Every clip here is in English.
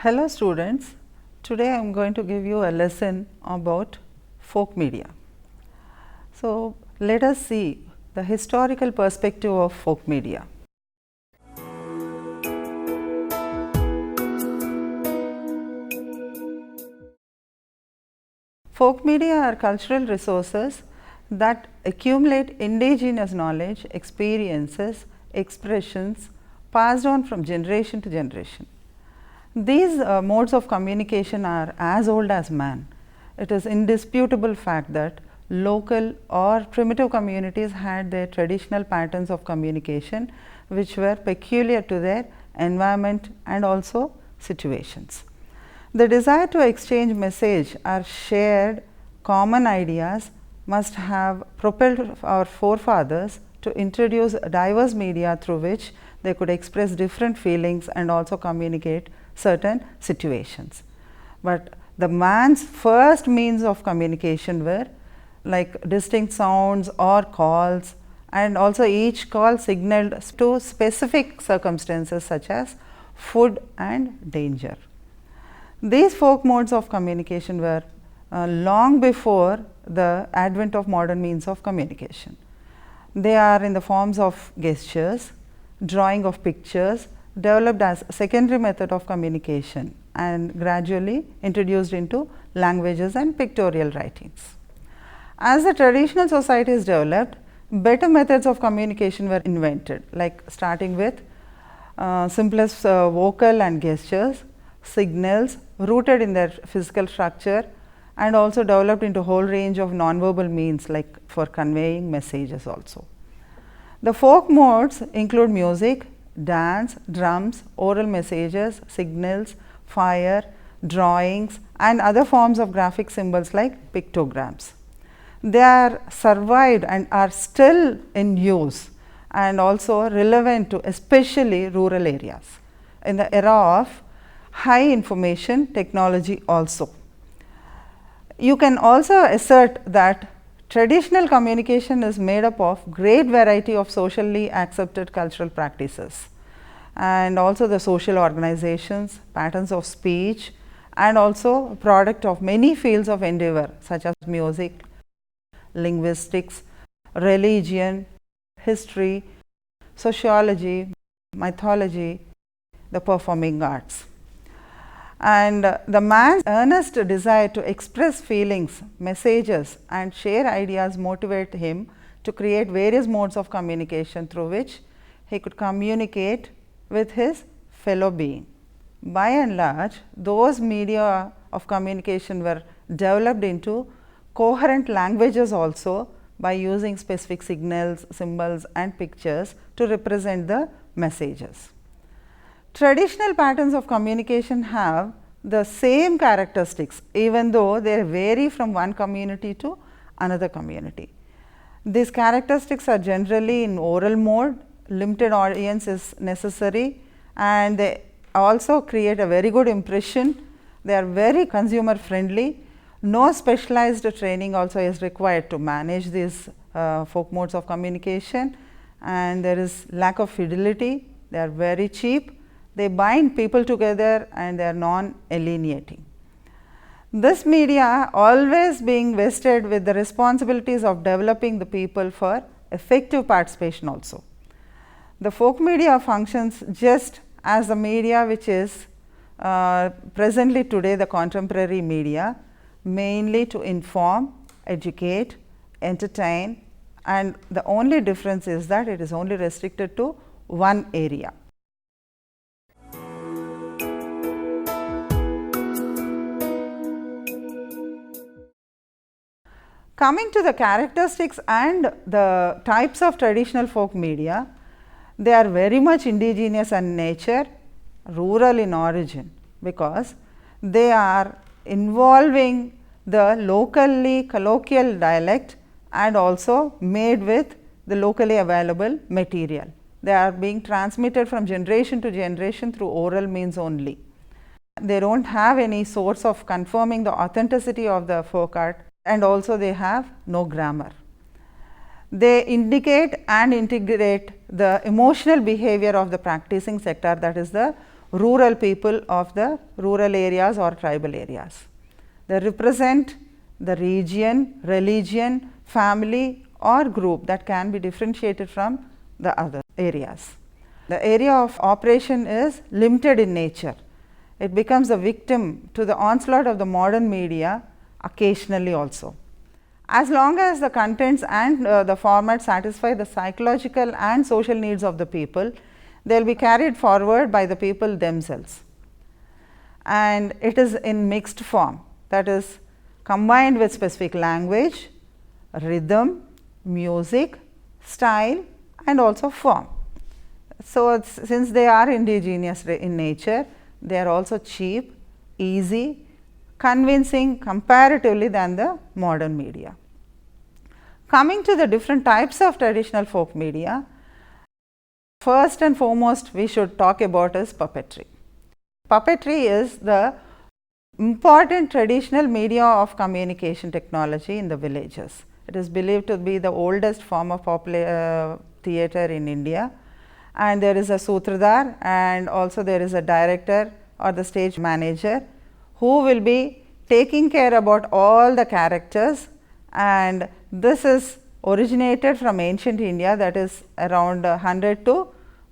Hello students, today I am going to give you a lesson about folk media. So, let us see the historical perspective of folk media. Folk media are cultural resources that accumulate indigenous knowledge, experiences, expressions passed on from generation to generation. These modes of communication are as old as man. It is indisputable fact that local or primitive communities had their traditional patterns of communication which were peculiar to their environment and also situations. The desire to exchange message or shared common ideas must have propelled our forefathers to introduce diverse media through which they could express different feelings and also communicate certain situations. But the man's first means of communication were like distinct sounds or calls, and also each call signaled to specific circumstances such as food and danger. These folk modes of communication were long before the advent of modern means of communication. They are in the forms of gestures, drawing of pictures, developed as a secondary method of communication and gradually introduced into languages and pictorial writings. As the traditional societies developed, better methods of communication were invented, like starting with simplest vocal and gestures, signals rooted in their physical structure, and also developed into a whole range of nonverbal means like for conveying messages also. The folk modes include music, dance, drums, oral messages, signals, fire, drawings and other forms of graphic symbols like pictograms. They are survived and are still in use and also relevant to especially rural areas in the era of high information technology also. You can also assert that traditional communication is made up of great variety of socially accepted cultural practices and also the social organizations, patterns of speech and also a product of many fields of endeavor such as music, linguistics, religion, history, sociology, mythology, the performing arts. And the man's earnest desire to express feelings, messages and share ideas motivate him to create various modes of communication through which he could communicate with his fellow being. By and large, those media of communication were developed into coherent languages also by using specific signals, symbols and pictures to represent the messages. Traditional patterns of communication have the same characteristics even though they vary from one community to another community. These characteristics are generally in oral mode, limited audience is necessary and they also create a very good impression. They are very consumer friendly. No specialized training also is required to manage these folk modes of communication, and there is lack of fidelity. They are very cheap. They bind people together and they are non-alienating. This media always being vested with the responsibilities of developing the people for effective participation also. The folk media functions just as the media which is presently today the contemporary media, mainly to inform, educate, entertain, and the only difference is that it is only restricted to one area. Coming to the characteristics and the types of traditional folk media, they are very much indigenous in nature, rural in origin, because they are involving the locally colloquial dialect and also made with the locally available material. They are being transmitted from generation to generation through oral means only. They do not have any source of confirming the authenticity of the folk art, and also they have no grammar. They indicate and integrate the emotional behavior of the practicing sector, that is the rural people of the rural areas or tribal areas. They represent the region, religion, family or group that can be differentiated from the other areas. The area of operation is limited in nature. It becomes a victim to the onslaught of the modern media occasionally also. As long as the contents and the format satisfy the psychological and social needs of the people, they will be carried forward by the people themselves. And it is in mixed form, that is combined with specific language, rhythm, music, style and also form. So, since they are indigenous in nature, they are also cheap, easy, convincing comparatively than the modern media. Coming to the different types of traditional folk media, first and foremost we should talk about is puppetry. Puppetry is the important traditional media of communication technology in the villages. It is believed to be the oldest form of popular theatre in India, and there is a sutradhar and also there is a director or the stage manager who will be taking care about all the characters, and this is originated from ancient India, that is around 100 to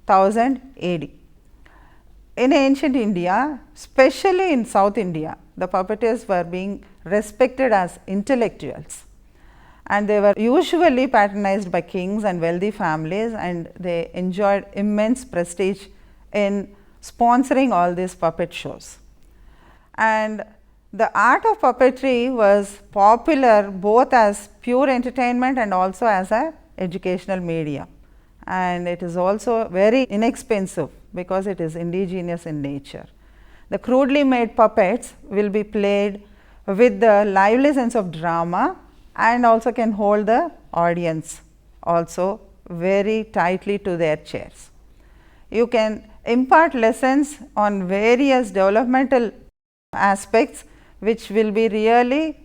1000 AD. In ancient India, especially in South India, the puppeteers were being respected as intellectuals, and they were usually patronized by kings and wealthy families, and they enjoyed immense prestige in sponsoring all these puppet shows. And the art of puppetry was popular both as pure entertainment and also as an educational medium, and it is also very inexpensive because it is indigenous in nature. The crudely made puppets will be played with the lively sense of drama and also can hold the audience also very tightly to their chairs. You can impart lessons on various developmental aspects which will be really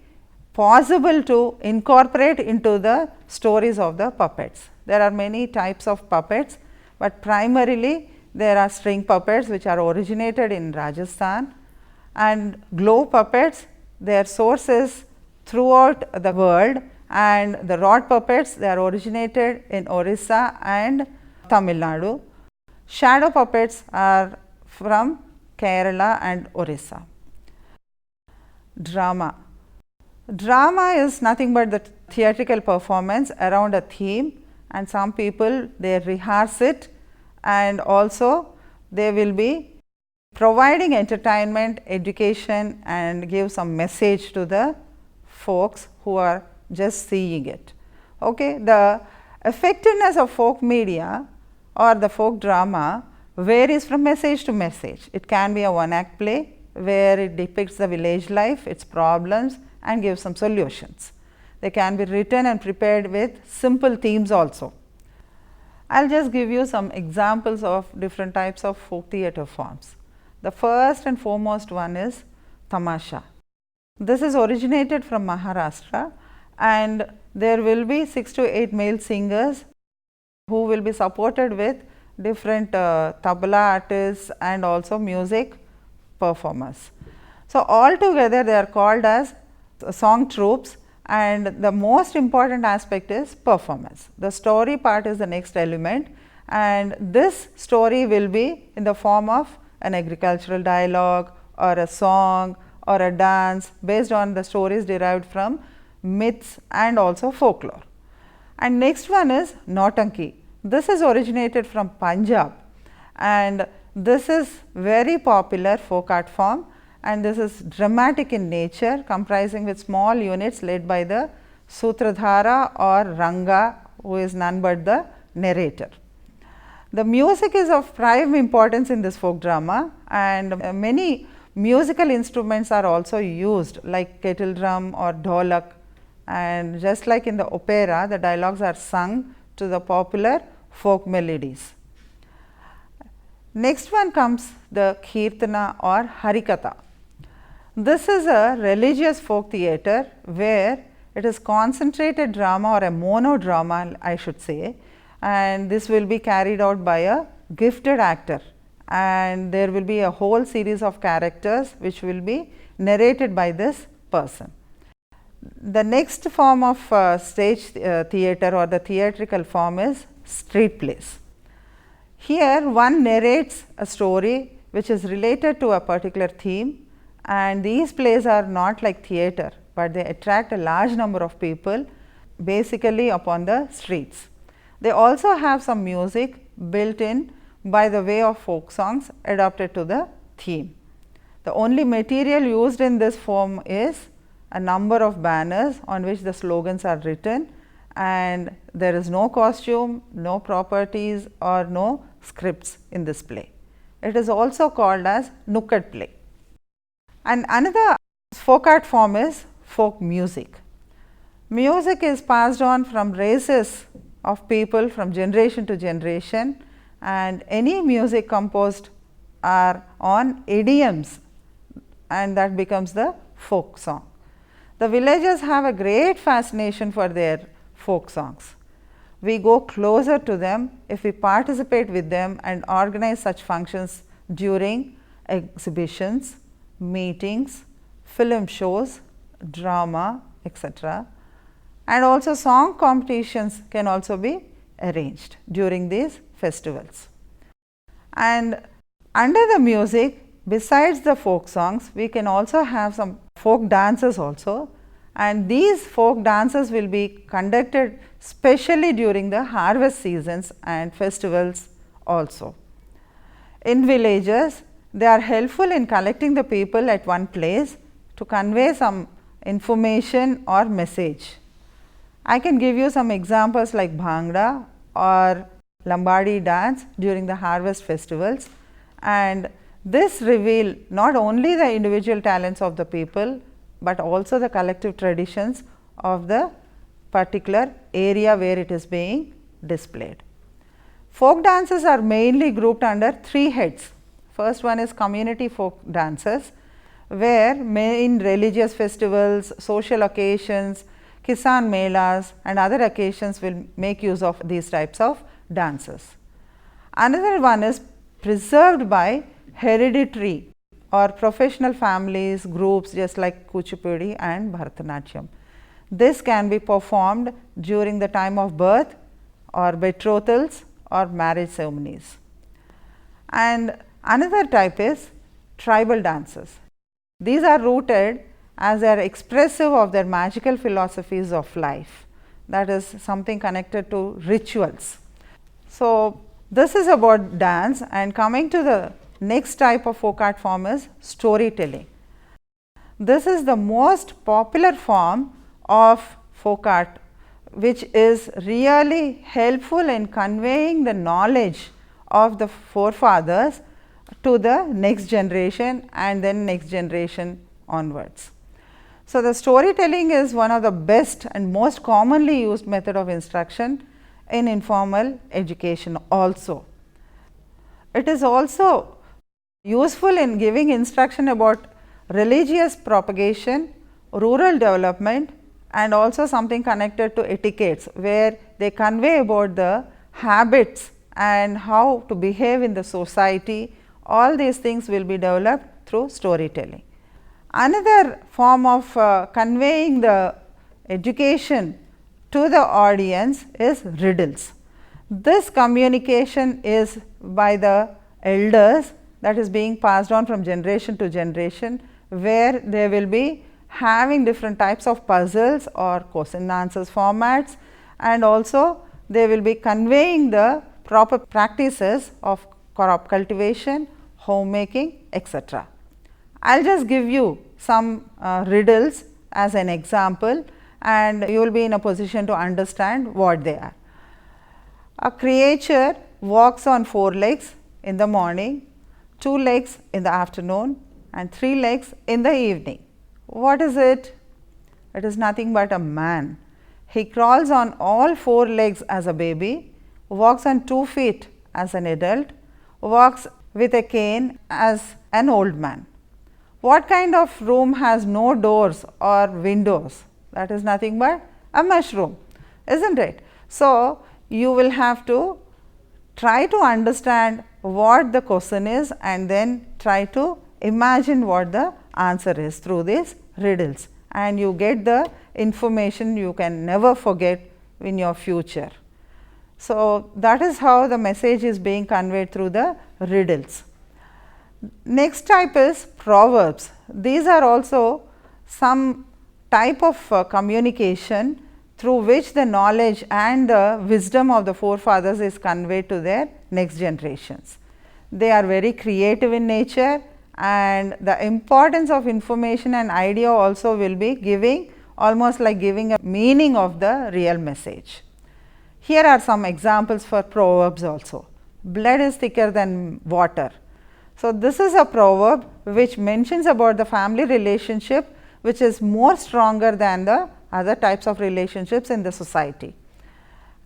possible to incorporate into the stories of the puppets. There are many types of puppets, but primarily there are string puppets which are originated in Rajasthan, and glow puppets, their sources throughout the world, and the rod puppets, they are originated in Orissa and Tamil Nadu. Shadow puppets are from Kerala and Orissa. Drama. Drama is nothing but the theatrical performance around a theme, and some people they rehearse it, and also they will be providing entertainment, education and give some message to the folks who are just seeing it. Okay. The effectiveness of folk media or the folk drama varies from message to message. It can be a one act play where it depicts the village life, its problems and gives some solutions. They can be written and prepared with simple themes also. I will just give you some examples of different types of folk theatre forms. The first and foremost one is Tamasha. This is originated from Maharashtra, and there will be 6 to 8 male singers who will be supported with different tabla artists and also music performers. So, altogether they are called as song troupes, and the most important aspect is performance. The story part is the next element, and this story will be in the form of an agricultural dialogue or a song or a dance based on the stories derived from myths and also folklore. And next one is Nautanki. This is originated from Punjab, and this is very popular folk art form, and this is dramatic in nature, comprising with small units led by the Sutradhara or Ranga, who is none but the narrator. The music is of prime importance in this folk drama, and many musical instruments are also used like kettle drum or dholak, and just like in the opera, the dialogues are sung to the popular folk melodies. Next one comes the Kirtana or Harikatha. This is a religious folk theatre where it is concentrated drama or a monodrama, I should say, and this will be carried out by a gifted actor, and there will be a whole series of characters which will be narrated by this person. The next form of stage theatre or the theatrical form is street plays. Here one narrates a story which is related to a particular theme, and these plays are not like theatre, but they attract a large number of people basically upon the streets. They also have some music built in by the way of folk songs adapted to the theme. The only material used in this form is a number of banners on which the slogans are written, and there is no costume, no properties or no scripts in this play. It is also called as nukkad play. And another folk art form is folk music. Music is passed on from races of people from generation to generation, and any music composed are on idioms, and that becomes the folk song. The villagers have a great fascination for their folk songs. We go closer to them if we participate with them and organize such functions during exhibitions, meetings, film shows, drama, etc. And also song competitions can also be arranged during these festivals. And under the music, besides the folk songs, we can also have some folk dances also, and these folk dances will be conducted specially during the harvest seasons and festivals also. In villages, they are helpful in collecting the people at one place to convey some information or message. I can give you some examples like Bhangra or Lambadi dance during the harvest festivals, and this reveal not only the individual talents of the people, but also the collective traditions of the particular area where it is being displayed. Folk dances are mainly grouped under three heads. First one is community folk dances, where in religious festivals, social occasions, Kisan Melas and other occasions will make use of these types of dances. Another one is preserved by hereditary or professional families, groups just like Kuchipudi and Bharatanatyam. This can be performed during the time of birth or betrothals or marriage ceremonies. And another type is tribal dances. These are rooted as they are expressive of their magical philosophies of life, that is something connected to rituals. So, this is about dance, and coming to the next type of folk art form is storytelling. This is the most popular form of folk art, which is really helpful in conveying the knowledge of the forefathers to the next generation and then next generation onwards. So, the storytelling is one of the best and most commonly used method of instruction in informal education also. It is also useful in giving instruction about religious propagation, rural development, and also something connected to etiquettes, where they convey about the habits and how to behave in the society. All these things will be developed through storytelling. Another form of conveying the education to the audience is riddles. This communication is by the elders, that is being passed on from generation to generation, where they will be having different types of puzzles or question and answers formats, and also they will be conveying the proper practices of crop cultivation, homemaking, etc. I will just give you some riddles as an example, and you will be in a position to understand what they are. A creature walks on 4 legs in the morning, 2 legs in the afternoon and 3 legs in the evening. What is it? It is nothing but a man. He crawls on all 4 legs as a baby, walks on 2 feet as an adult, walks with a cane as an old man. What kind of room has no doors or windows? That is nothing but a mushroom, isn't it? So, you will have to try to understand what the question is and then try to imagine what the answer is through these riddles, and you get the information you can never forget in your future. So, that is how the message is being conveyed through the riddles. Next type is proverbs. These are also some type of communication through which the knowledge and the wisdom of the forefathers is conveyed to their next generations. They are very creative in nature, and the importance of information and idea also will be giving, almost like giving a meaning of the real message. Here are some examples for proverbs also. Blood is thicker than water. So, this is a proverb which mentions about the family relationship, which is more stronger than the other types of relationships in the society.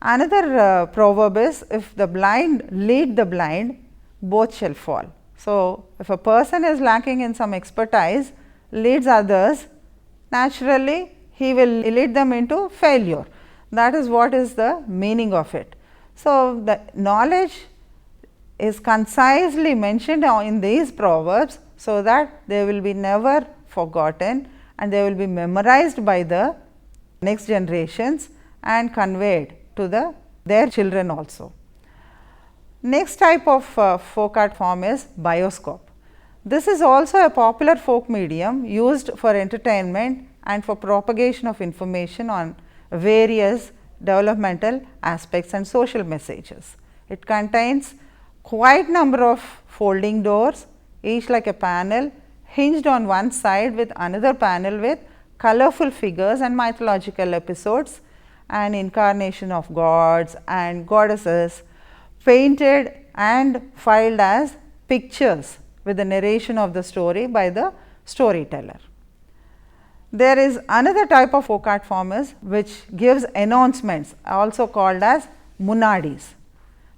Another proverb is, if the blind lead the blind, both shall fall. So, if a person is lacking in some expertise, leads others, naturally he will lead them into failure. That is what is the meaning of it. So, the knowledge is concisely mentioned in these proverbs, so that they will be never forgotten and they will be memorized by the next generations and conveyed to their children also. Next type of folk art form is bioscope. This is also a popular folk medium used for entertainment and for propagation of information on various developmental aspects and social messages. It contains quite number of folding doors, each like a panel hinged on one side with another panel with colorful figures and mythological episodes and incarnation of gods and goddesses painted and filed as pictures with the narration of the story by the storyteller. There is another type of folk art form which gives announcements, also called as munadis.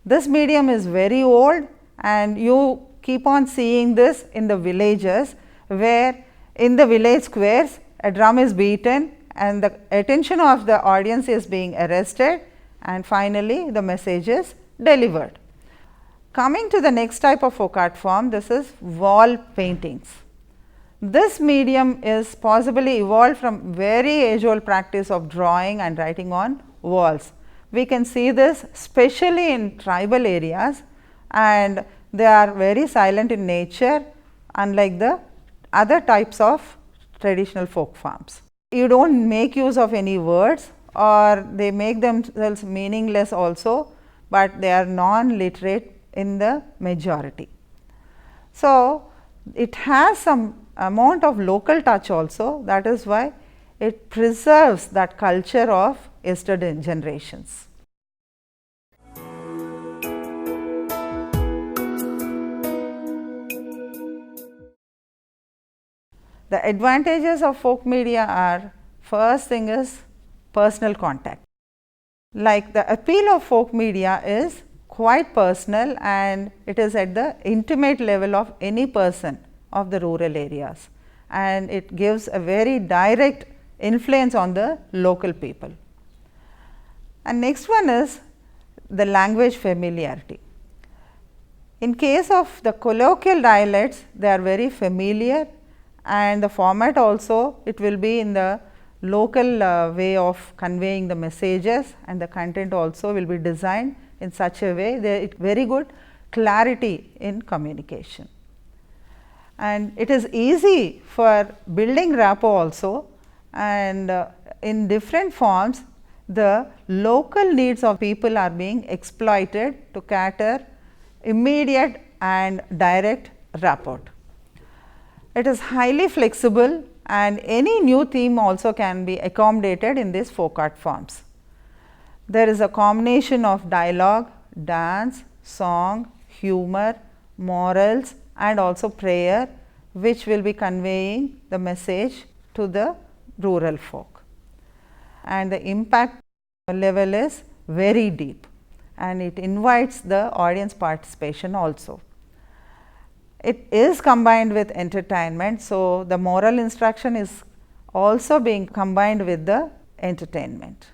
This medium is very old, and you keep on seeing this in the villages, where in the village squares a drum is beaten and the attention of the audience is being arrested, and finally, the message is delivered. Coming to the next type of folk art form, this is wall paintings. This medium is possibly evolved from very age old practice of drawing and writing on walls. We can see this especially in tribal areas, and they are very silent in nature, unlike the other types of traditional folk forms. You do not make use of any words, or they make themselves meaningless also, but they are non-literate in the majority. So, it has some amount of local touch also, that is why it preserves that culture of yesterday generations. The advantages of folk media are, first thing is personal contact. Like the appeal of folk media is quite personal, and it is at the intimate level of any person of the rural areas, and it gives a very direct influence on the local people. And next one is the language familiarity. In case of the colloquial dialects, they are very familiar, and the format also, it will be in the local way of conveying the messages, and the content also will be designed in such a way that it very good clarity in communication. And it is easy for building rapport also, and in different forms the local needs of people are being exploited to cater immediate and direct rapport. It is highly flexible, and any new theme also can be accommodated in these folk art forms. There is a combination of dialogue, dance, song, humor, morals, and also prayer, which will be conveying the message to the rural folk. And the impact level is very deep, and it invites the audience participation also. It is combined with entertainment, so the moral instruction is also being combined with the entertainment.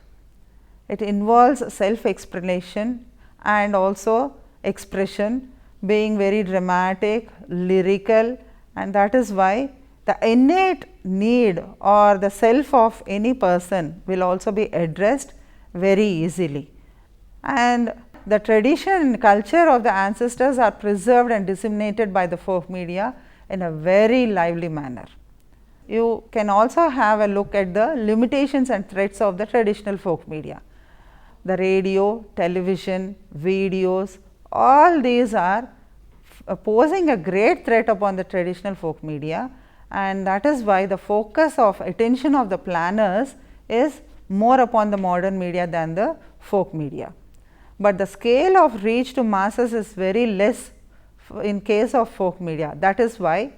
It involves self explanation and also expression being very dramatic, lyrical, and that is why the innate need or the self of any person will also be addressed very easily. And the tradition and culture of the ancestors are preserved and disseminated by the folk media in a very lively manner. You can also have a look at the limitations and threats of the traditional folk media. The radio, television, videos, all these are posing a great threat upon the traditional folk media, and that is why the focus of attention of the planners is more upon the modern media than the folk media. But the scale of reach to masses is very less in case of folk media. That is why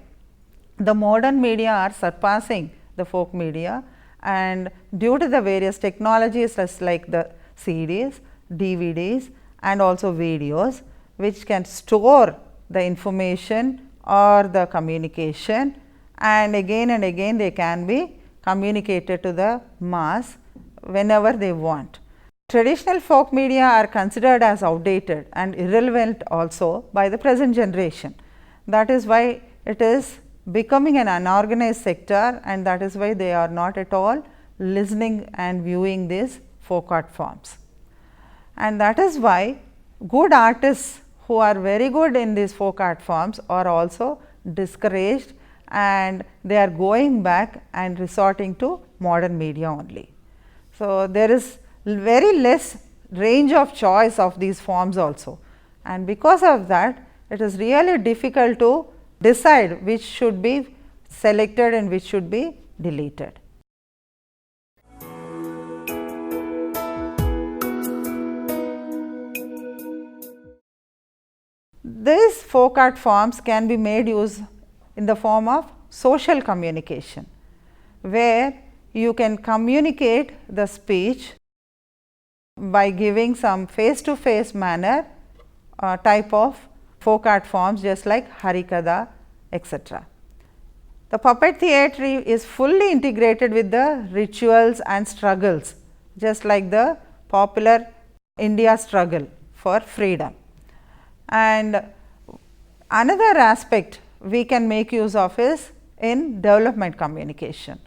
the modern media are surpassing the folk media, and due to the various technologies like the CDs, DVDs and also videos, which can store the information or the communication, and again they can be communicated to the mass whenever they want. Traditional folk media are considered as outdated and irrelevant also by the present generation. That is why it is becoming an unorganized sector, and that is why they are not at all listening and viewing these folk art forms. And that is why good artists who are very good in these folk art forms are also discouraged, and they are going back and resorting to modern media only. So, there is very less range of choice of these forms also, and because of that it is really difficult to decide which should be selected and which should be deleted. These folk art forms can be made use in the form of social communication, where you can communicate the speech by giving some face to face manner type of folk art forms, just like Harikatha, etc. The puppet theatre is fully integrated with the rituals and struggles, just like the popular India struggle for freedom. And another aspect we can make use of is in development communication.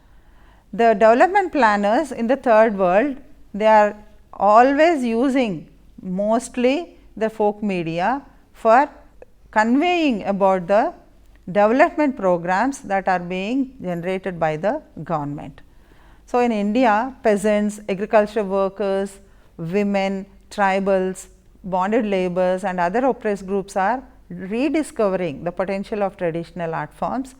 The development planners in the third world, they are always using mostly the folk media for conveying about the development programs that are being generated by the government. So, in India, peasants, agriculture workers, women, tribals, bonded laborers and other oppressed groups are rediscovering the potential of traditional art forms,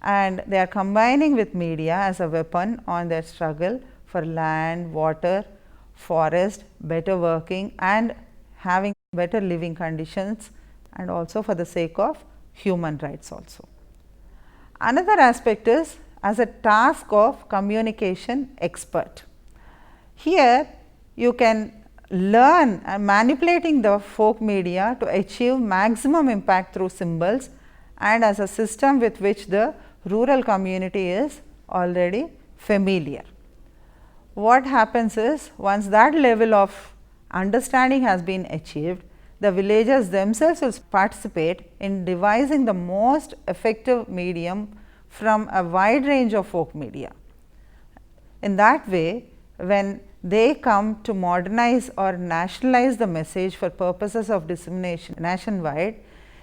and they are combining with media as a weapon on their struggle for land, water, forest, better working and having better living conditions, and also for the sake of human rights also. Another aspect is as a task of communication expert. Here you can learn manipulating the folk media to achieve maximum impact through symbols, and as a system with which the rural community is already familiar. What happens is, once that level of understanding has been achieved, the villagers themselves will participate in devising the most effective medium from a wide range of folk media. In that way, when they come to modernize or nationalize the message for purposes of dissemination nationwide,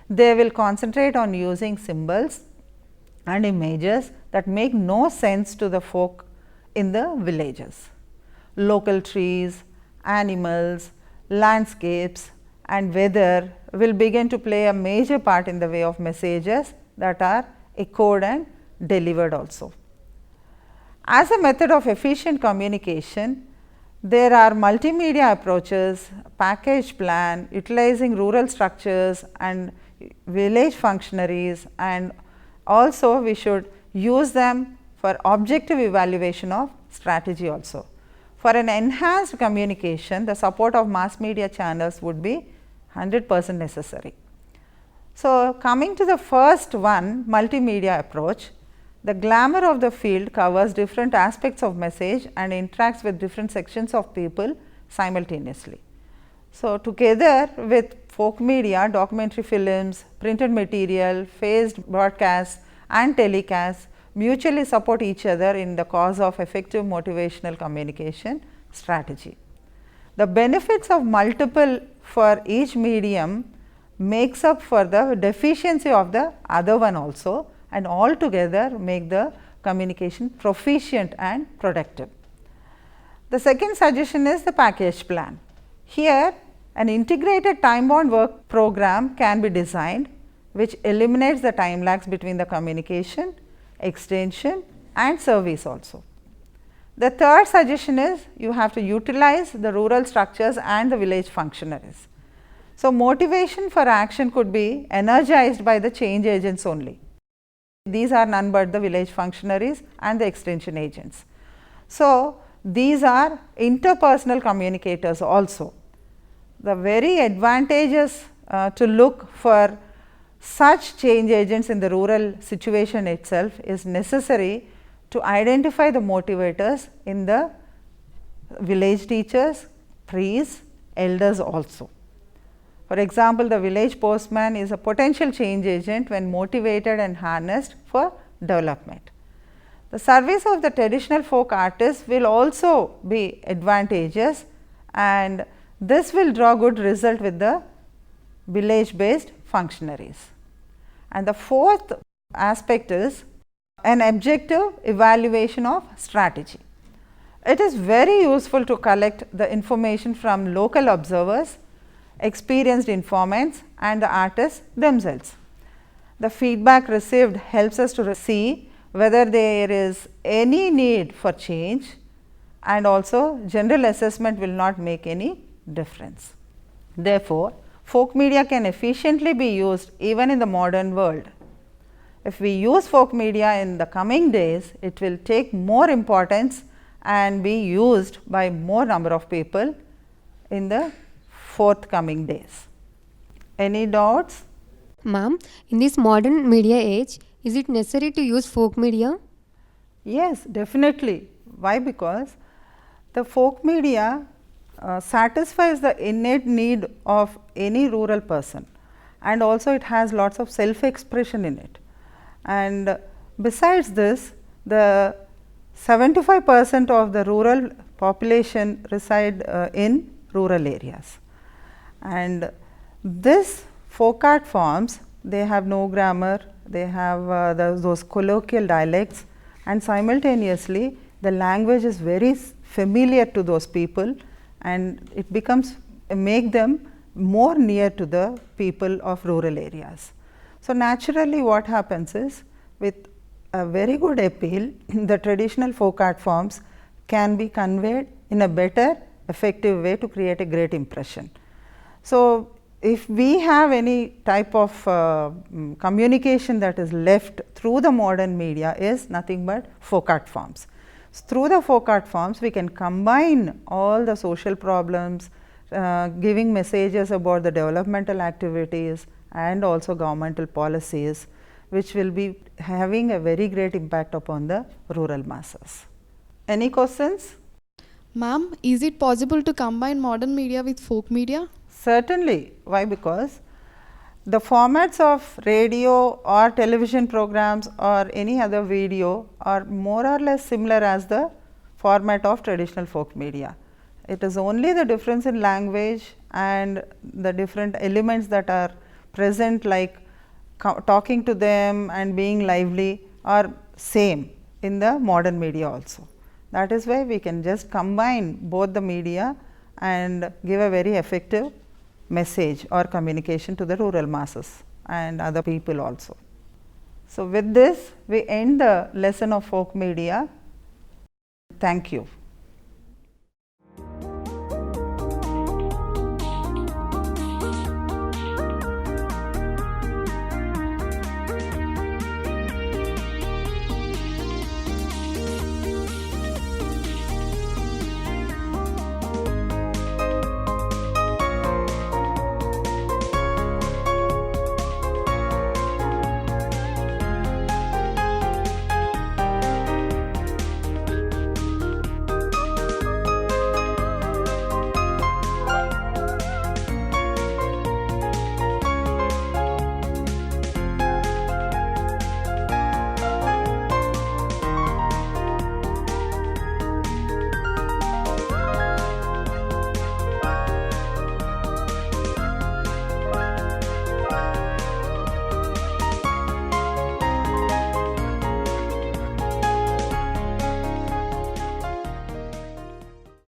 they will concentrate on using symbols and images that make no sense to the folk in the villages. Local trees, animals, landscapes and weather will begin to play a major part in the way of messages that are echoed and delivered also. As a method of efficient communication, there are multimedia approaches, package plan, utilizing rural structures and village functionaries, and also we should use them for objective evaluation of strategy also. For an enhanced communication, the support of mass media channels would be 100% necessary. So, coming to the first one, multimedia approach, the glamour of the field covers different aspects of message and interacts with different sections of people simultaneously. So, together with folk media, documentary films, printed material, phased broadcasts and telecasts mutually support each other in the cause of effective motivational communication strategy. The benefits of multiple for each medium makes up for the deficiency of the other one also, and all together make the communication proficient and productive. The second suggestion is the package plan. Here an integrated time bound work program can be designed which eliminates the time lags between the communication, extension and service also. The third suggestion is you have to utilize the rural structures and the village functionaries. So, motivation for action could be energized by the change agents only. These are none but the village functionaries and the extension agents. So, these are interpersonal communicators also. The very advantageous to look for such change agents in the rural situation itself is necessary to identify the motivators in the village teachers, priests, elders also. For example, the village postman is a potential change agent when motivated and harnessed for development. The service of the traditional folk artists will also be advantageous, and this will draw good result with the village based functionaries. And the fourth aspect is an objective evaluation of strategy. It is very useful to collect the information from local observers, experienced informants and the artists themselves. The feedback received helps us to see whether there is any need for change, and also general assessment will not make any difference. Therefore, folk media can efficiently be used even in the modern world. If we use folk media in the coming days, it will take more importance and be used by more number of people in the forthcoming days. Any doubts? Ma'am, in this modern media age, is it necessary to use folk media? Yes, definitely. Why? Because the folk media satisfies the innate need of any rural person, and also it has lots of self expression in it. And besides this, the 75% of the rural population reside in rural areas, and this folk art forms, they have no grammar, they have those colloquial dialects, and simultaneously the language is very familiar to those people, and it becomes make them more near to the people of rural areas. So, naturally what happens is, with a very good appeal, the traditional folk art forms can be conveyed in a better effective way to create a great impression. So, if we have any type of communication that is left through the modern media is nothing but folk art forms. So, through the folk art forms we can combine all the social problems, giving messages about the developmental activities and also governmental policies, which will be having a very great impact upon the rural masses. Any questions? Ma'am, is it possible to combine modern media with folk media? Certainly. Why? Because the formats of radio or television programs or any other video are more or less similar as the format of traditional folk media. It is only the difference in language and the different elements that are present, like talking to them and being lively, are same in the modern media also. That is why we can just combine both the media and give a very effective message or communication to the rural masses and other people also. So, with this we end the lesson of folk media. Thank you.